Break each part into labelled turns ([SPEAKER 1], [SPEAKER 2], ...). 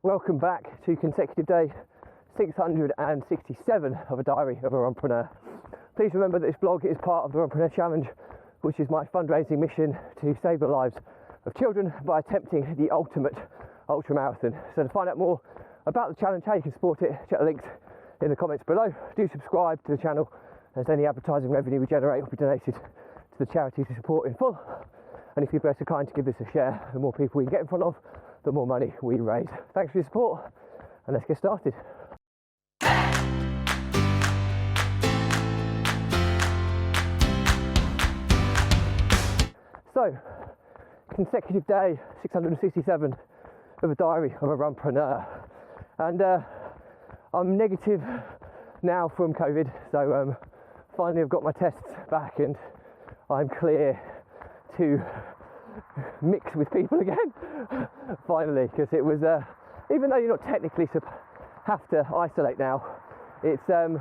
[SPEAKER 1] Welcome back to consecutive day 667 of a diary of a Runpreneur. Please remember that this blog is part of the Runpreneur Challenge, which is my fundraising mission to save the lives of children by attempting the ultimate ultra marathon. So to find out more about the challenge, how you can support it, check the links in the comments below. Do subscribe to the channel, as any advertising revenue we generate will be donated to the charities we support in full. And if you're both so kind to give this a share, the more people we can get in front of, the more money we raise. Thanks for your support, and let's get started. So, consecutive day 667 of a diary of a Runpreneur, and I'm negative now from COVID, so finally I've got my tests back and I'm clear to mix with people again finally, because it was even though you're not technically have to isolate now, it does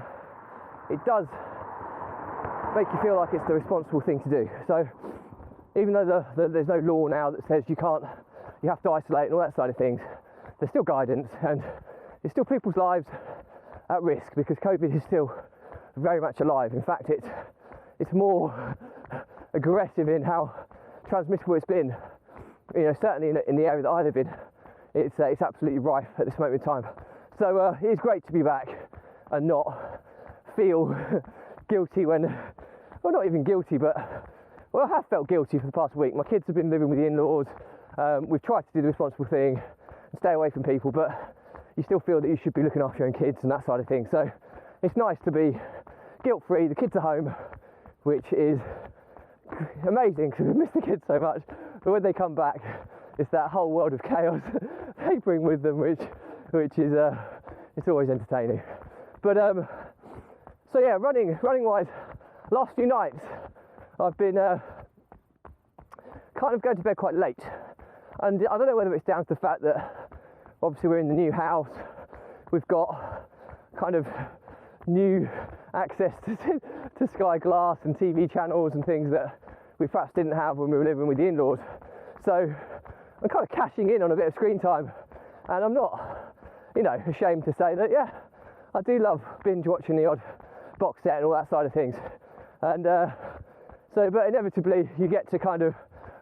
[SPEAKER 1] make you feel like it's the responsible thing to do. So even though there's no law now that says you have to isolate and all that side of things, there's still guidance, and there's still people's lives at risk because COVID is still very much alive. In fact, it's more aggressive in how transmissible it's been. You know, certainly in the area that I live in, it's absolutely rife at this moment in time. So it is great to be back and not feel guilty when, well, not even guilty, but I have felt guilty for the past week. My kids have been living with the in-laws. We've tried to do the responsible thing and stay away from people, but you still feel that you should be looking after your own kids and that side of things. So it's nice to be guilt-free. The kids are home, which is amazing because we miss the kids so much, but when they come back, it's that whole world of chaos they bring with them, which is it's always entertaining. But so yeah, running wise, last few nights I've been kind of going to bed quite late, and I don't know whether it's down to the fact that obviously we're in the new house, we've got kind of new access to Sky Glass and TV channels and things that we perhaps didn't have when we were living with the in-laws. So I'm kind of cashing in on a bit of screen time, and I'm not, ashamed to say that, yeah, I do love binge watching the odd box set and all that side of things. And but inevitably you get to kind of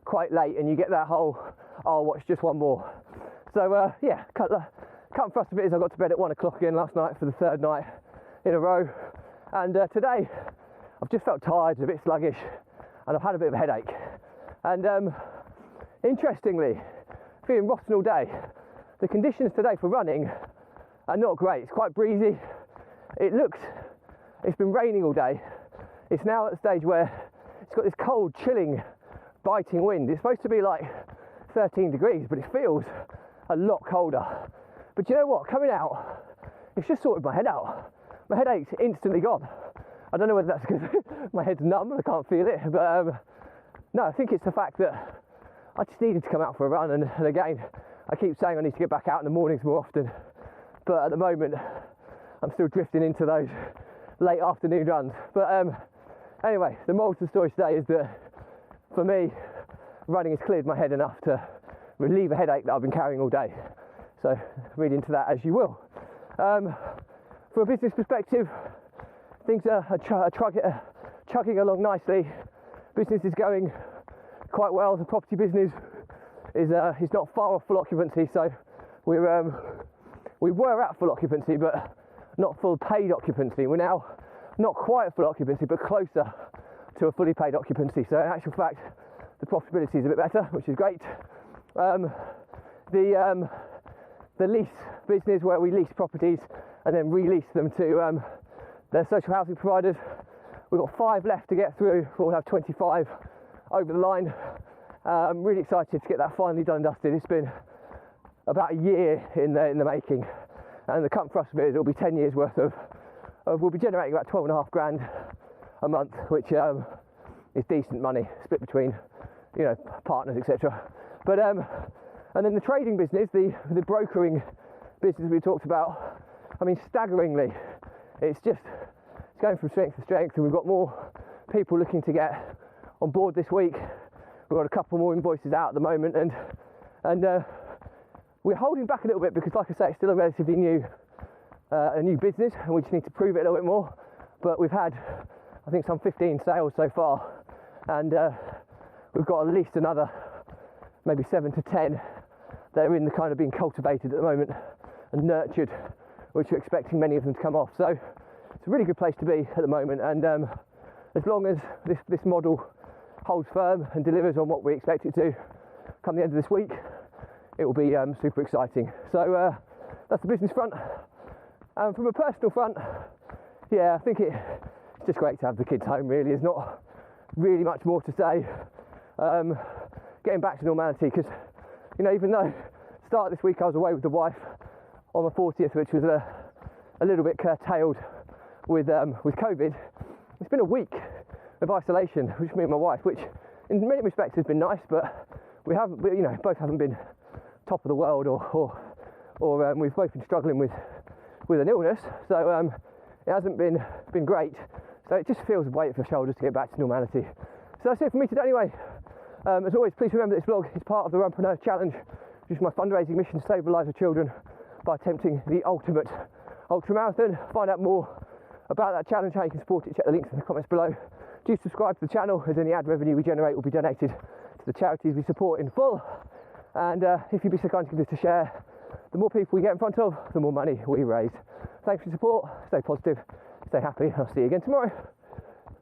[SPEAKER 1] quite late and you get that whole, I'll watch just one more. So yeah, cut and thrust of it is I got to bed at 1 o'clock again last night for the third night in a row, and today I've just felt tired, a bit sluggish, and I've had a bit of a headache. And interestingly, feeling rotten all day. The conditions today for running are not great. It's quite breezy. It's been raining all day. It's now at the stage where it's got this cold, chilling, biting wind. It's supposed to be like 13 degrees, but it feels a lot colder. But you know what? Coming out, it's just sorted my head out. My headache's instantly gone. I don't know whether that's because my head's numb and I can't feel it, but no, I think it's the fact that I just needed to come out for a run, and again, I keep saying I need to get back out in the mornings more often, but at the moment, I'm still drifting into those late afternoon runs. But anyway, the moral to the story today is that for me, running has cleared my head enough to relieve a headache that I've been carrying all day. So read into that as you will. From a business perspective, things are chugging along nicely. Business is going quite well. The property business is not far off full occupancy, so we were at full occupancy, but not full paid occupancy. We're now not quite at full occupancy, but closer to a fully paid occupancy. So in actual fact, the profitability is a bit better, which is great. The lease business, where we lease properties and then release them to their social housing providers, we've got 5 left to get through. We'll have 25 over the line. I'm really excited to get that finally done and dusted. It's been about a year in the making, and the cut and thrust of it is it'll be 10 years worth of we'll be generating about 12.5 grand a month, which is decent money split between partners, etc. But and then the trading business, the brokering business we talked about, I mean, staggeringly, it's going from strength to strength, and we've got more people looking to get on board this week. We've got a couple more invoices out at the moment, and we're holding back a little bit because, like I say, it's still a relatively new business, and we just need to prove it a little bit more. But we've had, I think, some 15 sales so far, and we've got at least another maybe 7 to 10 that are in the kind of being cultivated at the moment and nurtured, which we're expecting many of them to come off. So it's a really good place to be at the moment, and as long as this model holds firm and delivers on what we expect it to come the end of this week, it will be super exciting. So that's the business front. From a personal front, yeah, I think it's just great to have the kids home, really. There's not really much more to say. Getting back to normality, because, you know, even though start of this week I was away with the wife on the 40th, which was a little bit curtailed with COVID, it's been a week of isolation, which me and my wife, which in many respects has been nice, but we both haven't been top of the world, or we've both been struggling with an illness, so it hasn't been great. So it just feels a weight off the shoulders to get back to normality. So that's it for me today anyway. As always, please remember this vlog is part of the Runpreneur Challenge, which is my fundraising mission to save the lives of children by attempting the ultimate ultramarathon. Find out more about that challenge, how you can support it, check the links in the comments below. Do subscribe to the channel, as any ad revenue we generate will be donated to the charities we support in full. And if you'd be so kind to give this a share, the more people we get in front of, the more money we raise. Thanks for your support, stay positive, stay happy, and I'll see you again tomorrow.